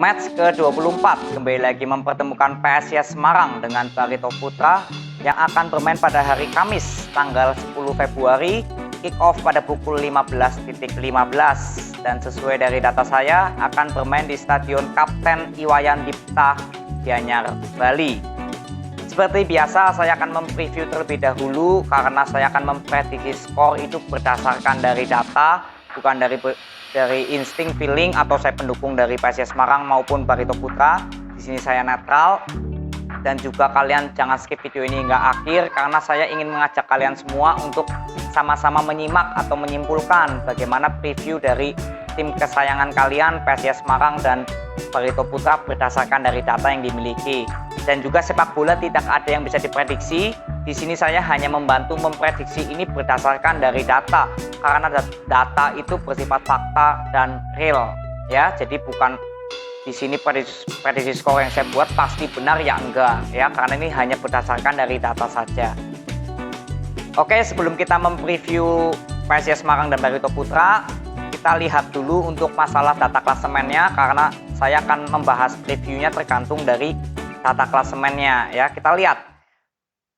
Match ke-24 kembali lagi mempertemukan PSIS Semarang dengan Barito Putra yang akan bermain pada hari Kamis tanggal 10 Februari, kick off pada pukul 15.15 dan sesuai dari data saya akan bermain di Stadion Kapten Iwayan Dipta, Gianyar, Bali. Seperti biasa saya akan mempreview terlebih dahulu karena saya akan memprediksi skor itu berdasarkan dari data, bukan dari insting, feeling, atau saya pendukung dari PSIS Semarang maupun Barito Putra. Di sini saya netral dan juga kalian jangan skip video ini hingga akhir karena saya ingin mengajak kalian semua untuk sama-sama menyimak atau menyimpulkan bagaimana preview dari tim kesayangan kalian PSIS Semarang dan Barito Putra berdasarkan dari data yang dimiliki. Dan juga sepak bola tidak ada yang bisa diprediksi. Di sini saya hanya membantu memprediksi ini berdasarkan dari data karena data itu bersifat fakta dan real ya. Jadi bukan di sini prediksi skor yang saya buat pasti benar ya, enggak ya, karena ini hanya berdasarkan dari data saja. Oke, sebelum kita mempreview PSIS Semarang dan Barito Putra, kita lihat dulu untuk masalah data klasemennya karena saya akan membahas previewnya tergantung dari data klasemennya ya. Kita lihat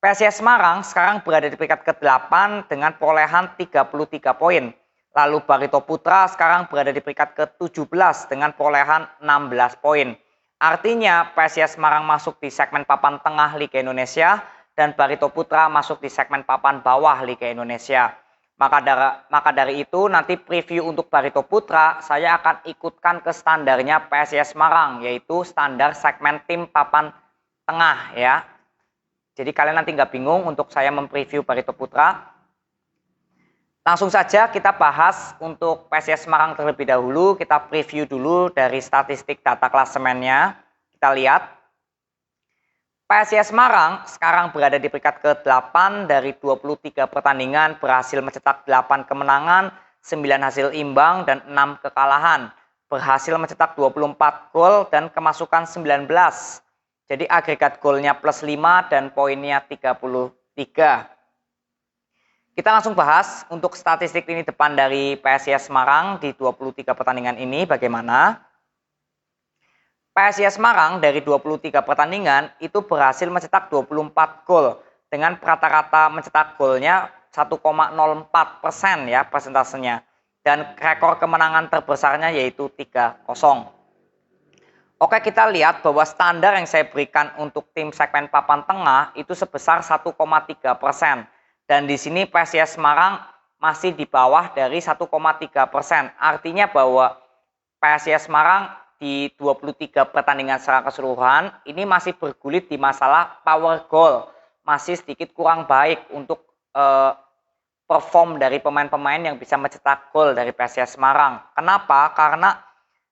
PSIS Semarang sekarang berada di peringkat ke-8 dengan perolehan 33 poin. Lalu Barito Putra sekarang berada di peringkat ke-17 dengan perolehan 16 poin. Artinya PSIS Semarang masuk di segmen papan tengah Liga Indonesia dan Barito Putra masuk di segmen papan bawah Liga Indonesia. Maka dari itu nanti preview untuk Barito Putra saya akan ikutkan ke standarnya PSIS Semarang, yaitu standar segmen tim papan tengah ya. Jadi kalian nanti nggak bingung untuk saya mempreview Barito Putra. Langsung saja kita bahas untuk PSIS Semarang terlebih dahulu. Kita preview dulu dari statistik data klasemennya. Kita lihat PSIS Semarang sekarang berada di peringkat ke-8 dari 23 pertandingan, berhasil mencetak 8 kemenangan, 9 hasil imbang, dan 6 kekalahan. Berhasil mencetak 24 gol dan kemasukan 19. Jadi agregat golnya plus 5 dan poinnya 33. Kita langsung bahas untuk statistik lini depan dari PSIS Semarang di 23 pertandingan ini bagaimana. PSIS Semarang dari 23 pertandingan itu berhasil mencetak 24 gol dengan rata-rata mencetak golnya 1,04% ya persentasenya. Dan rekor kemenangan terbesarnya yaitu 3-0. Oke, kita lihat bahwa standar yang saya berikan untuk tim segmen papan tengah itu sebesar 1,3%. Dan di sini PSIS Semarang masih di bawah dari 1,3%. Artinya bahwa PSIS Semarang di 23 pertandingan secara keseluruhan ini masih bergulit di masalah power goal. Masih sedikit kurang baik untuk perform dari pemain-pemain yang bisa mencetak gol dari PSIS Semarang. Kenapa? Karena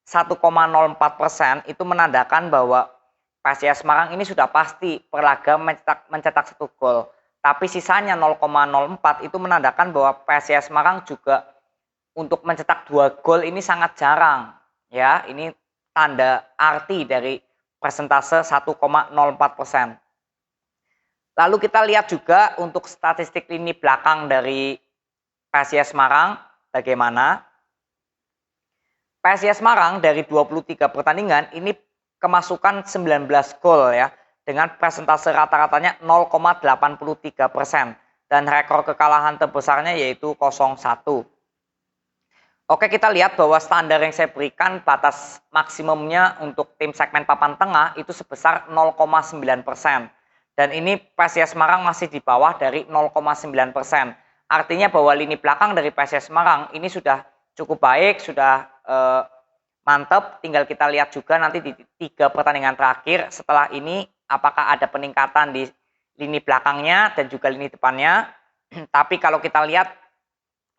1,04% itu menandakan bahwa PSIS Semarang ini sudah pasti per laga mencetak 1 gol. Tapi sisanya 0,04 itu menandakan bahwa PSIS Semarang juga untuk mencetak 2 gol ini sangat jarang. Ya, ini tanda arti dari persentase 1,04%. Lalu kita lihat juga untuk statistik lini belakang dari PSIS Semarang bagaimana. PSIS Semarang dari 23 pertandingan ini kemasukan 19 gol ya, dengan persentase rata-ratanya 0,83% dan rekor kekalahan terbesarnya yaitu 0-1. Oke, kita lihat bahwa standar yang saya berikan batas maksimumnya untuk tim segmen papan tengah itu sebesar 0,9%. Dan ini PSIS Semarang masih di bawah dari 0,9%. Artinya bahwa lini belakang dari PSIS Semarang ini sudah cukup baik, sudah mantap. Tinggal kita lihat juga nanti di 3 pertandingan terakhir setelah ini apakah ada peningkatan di lini belakangnya dan juga lini depannya. Tapi kalau kita lihat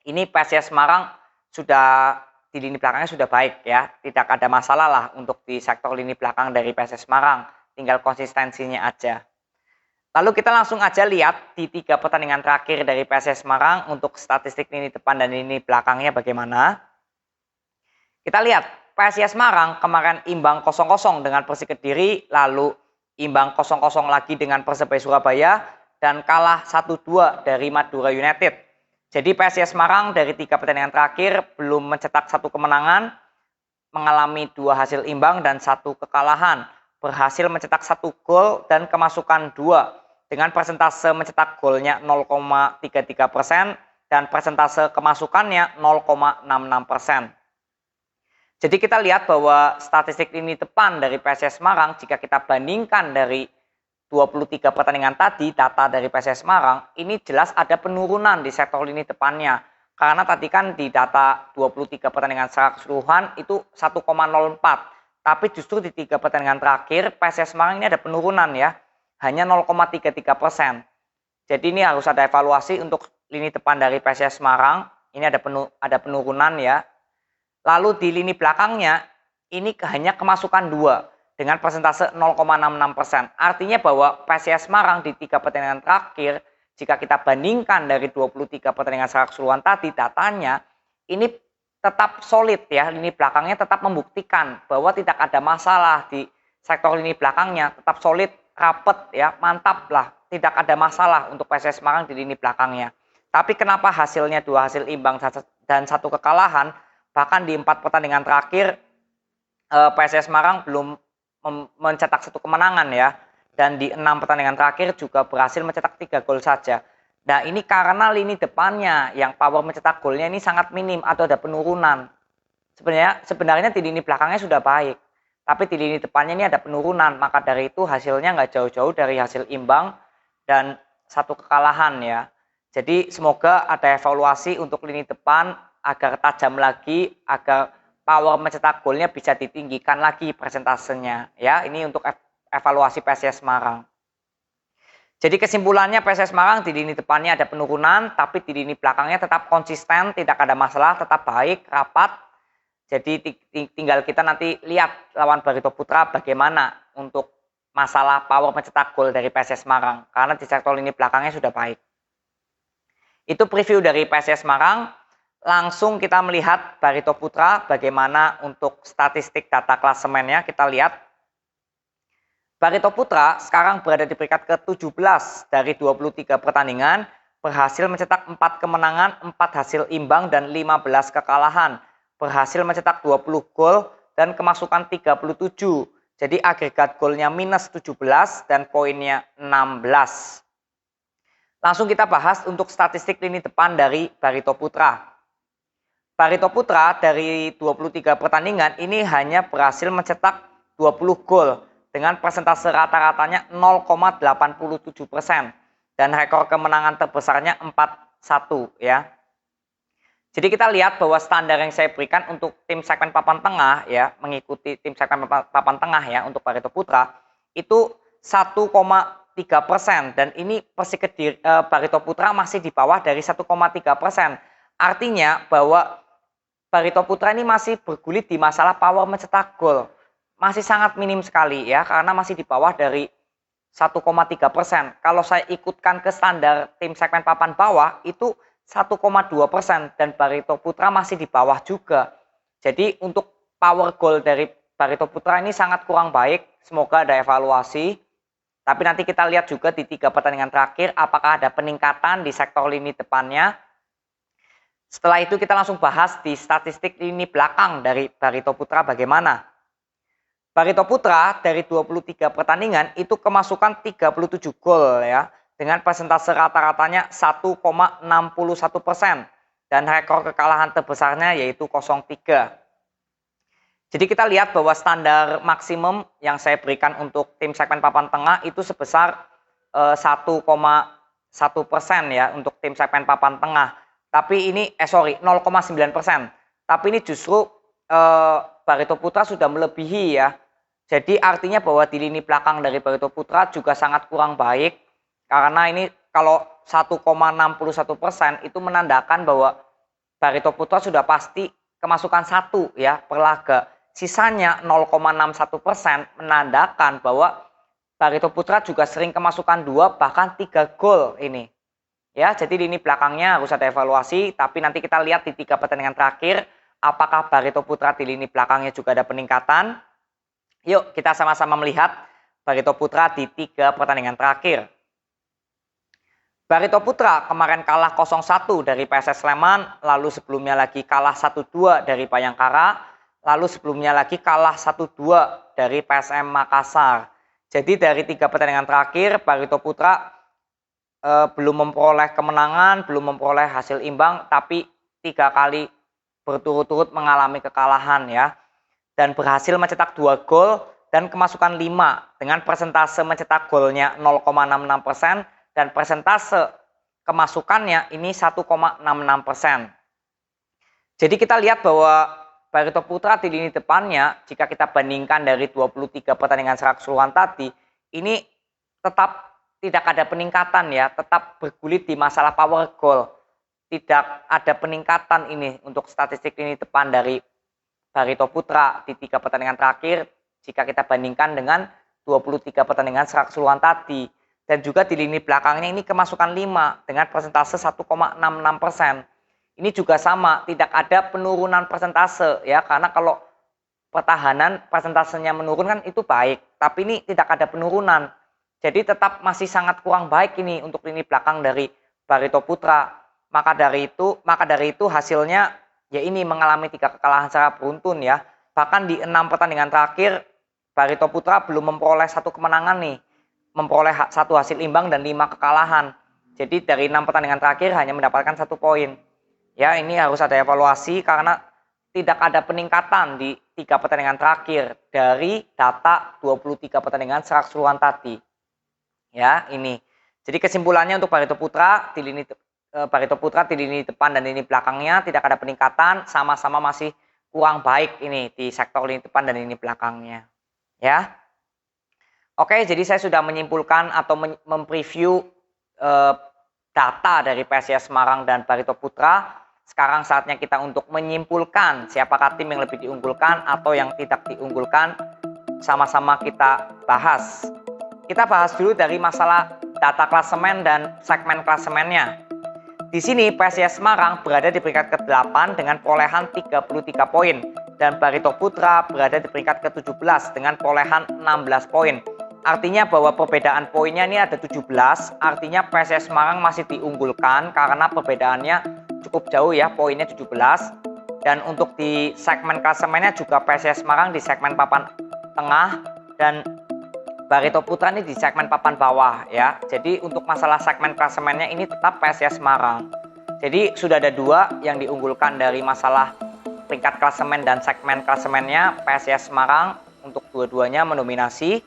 ini PSIS Semarang sudah di lini belakangnya sudah baik ya, tidak ada masalah lah untuk di sektor lini belakang dari PSIS Semarang, tinggal konsistensinya aja. Lalu kita langsung aja lihat di 3 pertandingan terakhir dari PSIS Semarang untuk statistik lini depan dan lini belakangnya bagaimana. Kita lihat PSIS Semarang kemarin imbang 0-0 dengan Persik Kediri, lalu imbang 0-0 lagi dengan Persebaya Surabaya dan kalah 1-2 dari Madura United. Jadi PSIS Semarang dari 3 pertandingan terakhir belum mencetak 1 kemenangan, mengalami 2 hasil imbang dan 1 kekalahan, berhasil mencetak 1 gol dan kemasukan 2 dengan persentase mencetak golnya 0,33% dan persentase kemasukannya 0,66%. Jadi kita lihat bahwa statistik lini depan dari PSIS Semarang jika kita bandingkan dari 23 pertandingan tadi, data dari PSIS Semarang, ini jelas ada penurunan di sektor lini depannya. Karena tadi kan di data 23 pertandingan secara keseluruhan itu 1,04. Tapi justru di 3 pertandingan terakhir, PSIS Semarang ini ada penurunan ya. Hanya 0,33%. Jadi ini harus ada evaluasi untuk lini depan dari PSIS Semarang. Ini ada penurunan ya. Lalu di lini belakangnya, ini hanya kemasukan 2 dengan persentase 0,66%. Artinya bahwa PSIS Semarang di 3 pertandingan terakhir, jika kita bandingkan dari 23 pertandingan secara keseluruhan tadi, datanya ini tetap solid ya, lini belakangnya tetap membuktikan bahwa tidak ada masalah di sektor lini belakangnya, tetap solid, rapet ya, mantap lah, tidak ada masalah untuk PSIS Semarang di lini belakangnya. Tapi kenapa hasilnya 2 hasil imbang dan 1 kekalahan, bahkan di 4 pertandingan terakhir PSIS Semarang belum mencetak 1 kemenangan ya. Dan di 6 pertandingan terakhir juga berhasil mencetak 3 gol saja. Nah ini karena lini depannya yang power mencetak golnya ini sangat minim atau ada penurunan. Sebenarnya di lini belakangnya sudah baik. Tapi di lini depannya ini ada penurunan. Maka dari itu hasilnya nggak jauh-jauh dari hasil imbang dan 1 kekalahan ya. Jadi semoga ada evaluasi untuk lini depan agar tajam lagi, agar power mencetak golnya bisa ditinggikan lagi persentasenya ya. Ini untuk evaluasi PSIS Semarang. Jadi kesimpulannya PSIS Semarang di lini depannya ada penurunan, tapi di lini belakangnya tetap konsisten, tidak ada masalah, tetap baik, rapat. Jadi tinggal kita nanti lihat lawan Barito Putra bagaimana untuk masalah power mencetak gol dari PSIS Semarang, karena di sektor lini belakangnya sudah baik. Itu preview dari PSIS Semarang. Langsung kita melihat Barito Putra bagaimana untuk statistik data klasemennya. Kita lihat Barito Putra sekarang berada di peringkat ke-17 dari 23 pertandingan, berhasil mencetak 4 kemenangan, 4 hasil imbang dan 15 kekalahan. Berhasil mencetak 20 gol dan kemasukan 37. Jadi agregat golnya minus 17 dan poinnya 16. Langsung kita bahas untuk statistik lini depan dari Barito Putra. Barito Putra dari 23 pertandingan ini hanya berhasil mencetak 20 gol dengan persentase rata-ratanya 0,87% dan rekor kemenangan terbesarnya 4-1 ya. Jadi kita lihat bahwa standar yang saya berikan untuk tim segmen papan tengah ya, mengikuti tim segmen papan tengah ya untuk Barito Putra itu 1,3% dan ini Barito Putra masih di bawah dari 1,3%. Artinya bahwa Barito Putra ini masih bergulit di masalah power mencetak gol. Masih sangat minim sekali ya, karena masih di bawah dari 1,3%. Kalau saya ikutkan ke standar tim segmen papan bawah itu 1,2% dan Barito Putra masih di bawah juga. Jadi untuk power goal dari Barito Putra ini sangat kurang baik. Semoga ada evaluasi. Tapi nanti kita lihat juga di 3 pertandingan terakhir apakah ada peningkatan di sektor lini depannya. Setelah itu kita langsung bahas di statistik lini belakang dari Barito Putra bagaimana. Barito Putra dari 23 pertandingan itu kemasukan 37 gol ya, dengan persentase rata-ratanya 1,61% dan rekor kekalahan terbesarnya yaitu 0-3. Jadi kita lihat bahwa standar maksimum yang saya berikan untuk tim segmen papan tengah itu sebesar 1,1% ya untuk tim segmen papan tengah. Tapi ini 0,9%. Tapi ini justru Barito Putra sudah melebihi ya. Jadi artinya bahwa di lini belakang dari Barito Putra juga sangat kurang baik. Karena ini kalau 1,61% itu menandakan bahwa Barito Putra sudah pasti kemasukan 1 ya per laga. Sisanya 0,61% menandakan bahwa Barito Putra juga sering kemasukan 2 bahkan 3 gol ini. Ya, jadi lini belakangnya harus ada evaluasi, tapi nanti kita lihat di 3 pertandingan terakhir apakah Barito Putra di lini belakangnya juga ada peningkatan. Yuk kita sama-sama melihat Barito Putra di 3 pertandingan terakhir. Barito Putra kemarin kalah 0-1 dari PSS Sleman, lalu sebelumnya lagi kalah 1-2 dari Bayangkara, lalu sebelumnya lagi kalah 1-2 dari PSM Makassar. Jadi dari 3 pertandingan terakhir Barito Putra belum memperoleh kemenangan, belum memperoleh hasil imbang, tapi 3 kali berturut-turut mengalami kekalahan ya. Dan berhasil mencetak 2 gol dan kemasukan 5 dengan persentase mencetak golnya 0,66% dan persentase kemasukannya ini 1,66%. Jadi kita lihat bahwa Barito Putra di lini depannya, jika kita bandingkan dari 23 pertandingan secara keseluruhan tadi, ini tetap tidak ada peningkatan ya, tetap bergulit di masalah power goal. Tidak ada peningkatan ini untuk statistik lini depan dari Barito Putra di 3 pertandingan terakhir jika kita bandingkan dengan 23 pertandingan secara keseluruhan tadi. Dan juga di lini belakangnya ini kemasukan 5 dengan persentase 1,66%. Ini juga sama, tidak ada penurunan persentase ya, karena kalau pertahanan persentasenya menurun kan itu baik, tapi ini tidak ada penurunan. Jadi tetap masih sangat kurang baik ini untuk lini belakang dari Barito Putra. Maka dari itu hasilnya ya ini mengalami 3 kekalahan secara beruntun ya. Bahkan di 6 pertandingan terakhir Barito Putra belum memperoleh 1 kemenangan nih. Memperoleh 1 hasil imbang dan 5 kekalahan. Jadi dari 6 pertandingan terakhir hanya mendapatkan 1 poin. Ya, ini harus ada evaluasi karena tidak ada peningkatan di 3 pertandingan terakhir dari data 23 pertandingan secara keseluruhan tadi. Ya, ini. Jadi kesimpulannya untuk Barito Putra di lini depan dan lini belakangnya tidak ada peningkatan, sama-sama masih kurang baik ini di sektor lini depan dan lini belakangnya. Ya. Oke, jadi saya sudah menyimpulkan atau mempreview data dari PSIS Semarang dan Barito Putra. Sekarang saatnya kita untuk menyimpulkan siapakah tim yang lebih diunggulkan atau yang tidak diunggulkan. Sama-sama kita bahas. Kita bahas dulu dari masalah data klasemen dan segmen klasemennya. Di sini PSIS Semarang berada di peringkat ke-8 dengan perolehan 33 poin dan Barito Putra berada di peringkat ke-17 dengan perolehan 16 poin. Artinya bahwa perbedaan poinnya ini ada 17, artinya PSIS Semarang masih diunggulkan karena perbedaannya cukup jauh ya, poinnya 17. Dan untuk di segmen klasemennya juga PSIS Semarang di segmen papan tengah dan Barito Putra ini di segmen papan bawah ya. Jadi untuk masalah segmen klasemennya ini tetap PSIS Semarang. Jadi sudah ada 2 yang diunggulkan dari masalah peringkat klasemen dan segmen klasemennya. PSIS Semarang untuk dua-duanya mendominasi.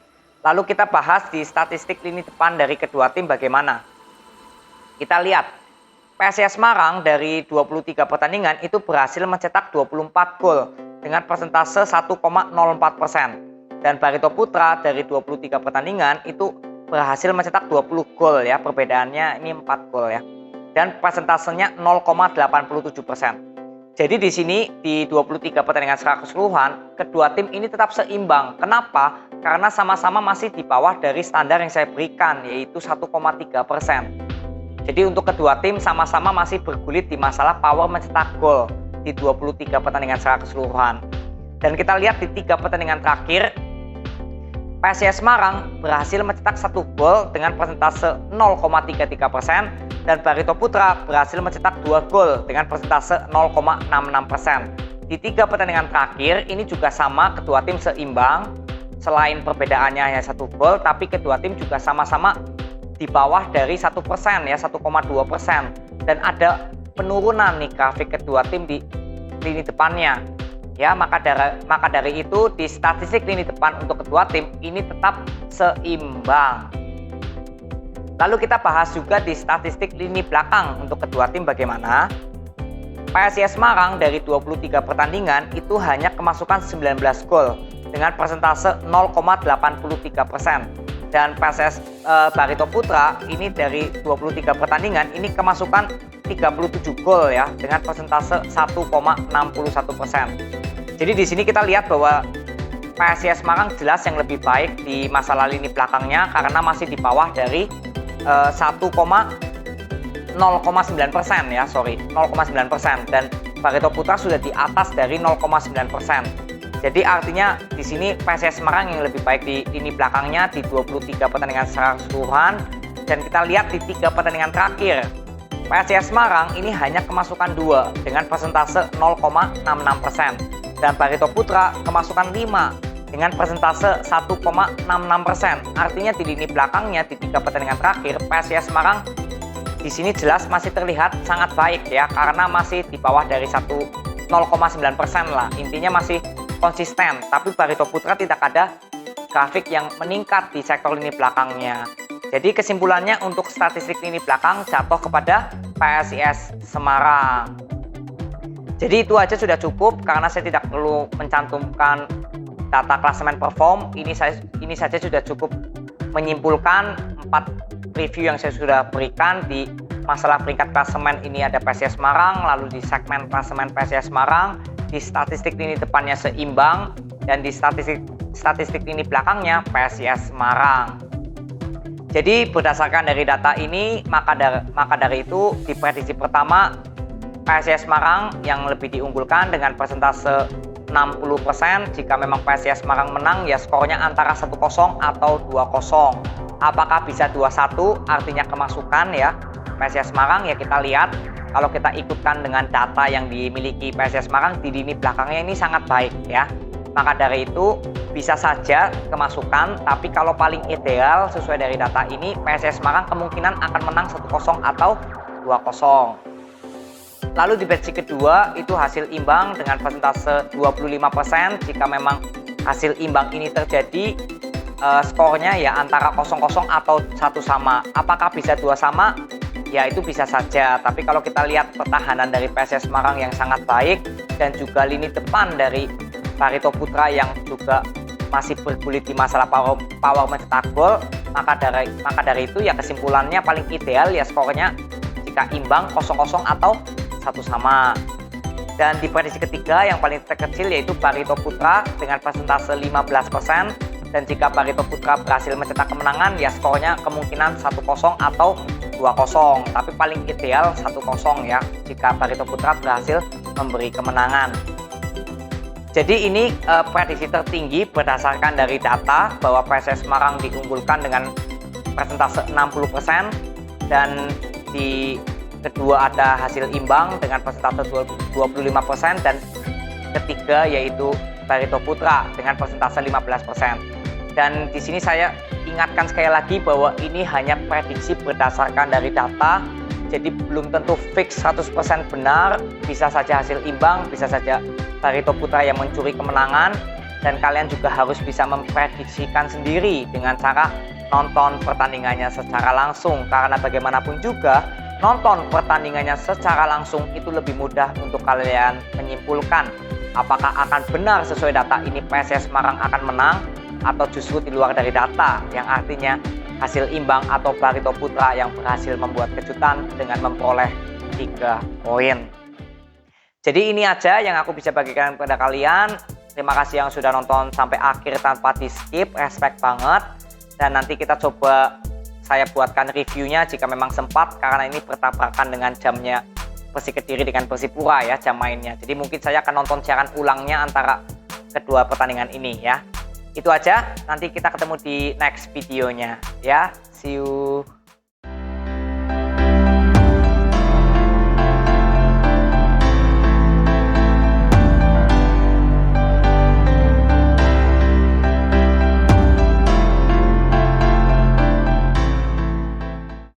Lalu kita bahas di statistik lini depan dari kedua tim bagaimana. Kita lihat PSIS Semarang dari 23 pertandingan itu berhasil mencetak 24 gol dengan persentase 1,04%. Dan Barito Putra dari 23 pertandingan itu berhasil mencetak 20 gol ya, perbedaannya ini 4 gol ya. Dan persentasenya 0,87%. Jadi di sini di 23 pertandingan secara keseluruhan, kedua tim ini tetap seimbang. Kenapa? Karena sama-sama masih di bawah dari standar yang saya berikan, yaitu 1,3%. Jadi untuk kedua tim sama-sama masih bergulit di masalah power mencetak gol di 23 pertandingan secara keseluruhan. Dan kita lihat di 3 pertandingan terakhir, PSIS Semarang berhasil mencetak 1 gol dengan persentase 0,33% dan Barito Putra berhasil mencetak 2 gol dengan persentase 0,66%. Di 3 pertandingan terakhir ini juga sama, kedua tim seimbang. Selain perbedaannya hanya 1 gol, tapi kedua tim juga sama-sama di bawah dari 1% ya, 1,2%. Dan ada penurunan nih grafik kedua tim di lini depannya. Ya, maka dari itu di statistik lini depan untuk kedua tim ini tetap seimbang. Lalu kita bahas juga di statistik lini belakang untuk kedua tim bagaimana. PSIS Semarang dari 23 pertandingan itu hanya kemasukan 19 gol dengan persentase 0,83%. Dan PSIS Barito Putra ini dari 23 pertandingan ini kemasukan 37 gol ya dengan persentase 1,61%. Jadi di sini kita lihat bahwa PSIS Semarang jelas yang lebih baik di masalah lini belakangnya karena masih di bawah dari 0,9% ya, 0,9%, dan Barito Putra sudah di atas dari 0,9%. Jadi artinya di sini PSIS Semarang yang lebih baik di lini belakangnya di 23 pertandingan secara keseluruhan. Dan kita lihat di 3 pertandingan terakhir, PSIS Semarang ini hanya kemasukan 2 dengan persentase 0,66%. dan Barito Putra kemasukan 5 dengan persentase 1,66%. Artinya di lini belakangnya di 3 pertandingan terakhir PSIS Semarang di sini jelas masih terlihat sangat baik ya, karena masih di bawah dari 0,9% lah. Intinya masih konsisten, tapi Barito Putra tidak ada grafik yang meningkat di sektor lini belakangnya. Jadi kesimpulannya untuk statistik lini belakang jatuh kepada PSIS Semarang. Jadi itu aja sudah cukup, karena saya tidak perlu mencantumkan data klasemen perform. Ini saja sudah cukup menyimpulkan 4 review yang saya sudah berikan. Di masalah peringkat klasemen ini ada PSIS Semarang, lalu di segmen klasemen PSIS Semarang, di statistik lini depannya seimbang, dan di statistik lini belakangnya PSIS Semarang. Jadi berdasarkan dari data ini, maka dari itu di prediksi pertama PSIS Semarang yang lebih diunggulkan dengan persentase 60%. Jika memang PSIS Semarang menang, ya skornya antara 1-0 atau 2-0. Apakah bisa 2-1 artinya kemasukan ya PSIS Semarang? Ya kita lihat, kalau kita ikutkan dengan data yang dimiliki PSIS Semarang di lini belakangnya ini sangat baik ya. Maka dari itu bisa saja kemasukan, tapi kalau paling ideal sesuai dari data ini PSIS Semarang kemungkinan akan menang 1-0 atau 2-0. Lalu di prediksi kedua itu hasil imbang dengan persentase 25%. Jika memang hasil imbang ini terjadi, skornya ya antara 0-0 atau 1 sama. Apakah bisa 2 sama? Ya itu bisa saja. Tapi kalau kita lihat pertahanan dari PSIS Semarang yang sangat baik dan juga lini depan dari Barito Putra yang juga masih bergulit di masalah power mencetak gol, maka dari itu ya kesimpulannya paling ideal ya skornya jika imbang 0-0 atau 1 sama. Dan di prediksi ketiga yang paling terkecil yaitu Barito Putra dengan persentase 15%, dan jika Barito Putra berhasil mencetak kemenangan ya skornya kemungkinan 1-0 atau 2-0, tapi paling ideal 1-0 ya jika Barito Putra berhasil memberi kemenangan. Jadi ini prediksi tertinggi berdasarkan dari data bahwa PSIS Semarang diunggulkan dengan persentase 60%, dan di kedua ada hasil imbang dengan persentase 25%, dan ketiga yaitu Barito Putra dengan persentase 15%. Dan di sini saya ingatkan sekali lagi bahwa ini hanya prediksi berdasarkan dari data, jadi belum tentu fix 100% benar, bisa saja hasil imbang, bisa saja Barito Putra yang mencuri kemenangan, dan kalian juga harus bisa memprediksikan sendiri dengan cara nonton pertandingannya secara langsung, karena bagaimanapun juga nonton pertandingannya secara langsung itu lebih mudah untuk kalian menyimpulkan apakah akan benar sesuai data ini PSIS Semarang akan menang, atau justru di luar dari data yang artinya hasil imbang atau Barito Putra yang berhasil membuat kejutan dengan memperoleh 3 poin. Jadi ini aja yang aku bisa bagikan kepada kalian. Terima kasih yang sudah nonton sampai akhir tanpa di skip, respect banget. Dan nanti kita coba saya buatkan reviewnya jika memang sempat, karena ini bertabrakan dengan jamnya Persi Kediri dengan Persipura ya, jam mainnya. Jadi mungkin saya akan nonton siaran ulangnya antara kedua pertandingan ini ya. Itu aja, nanti kita ketemu di next videonya ya. See you.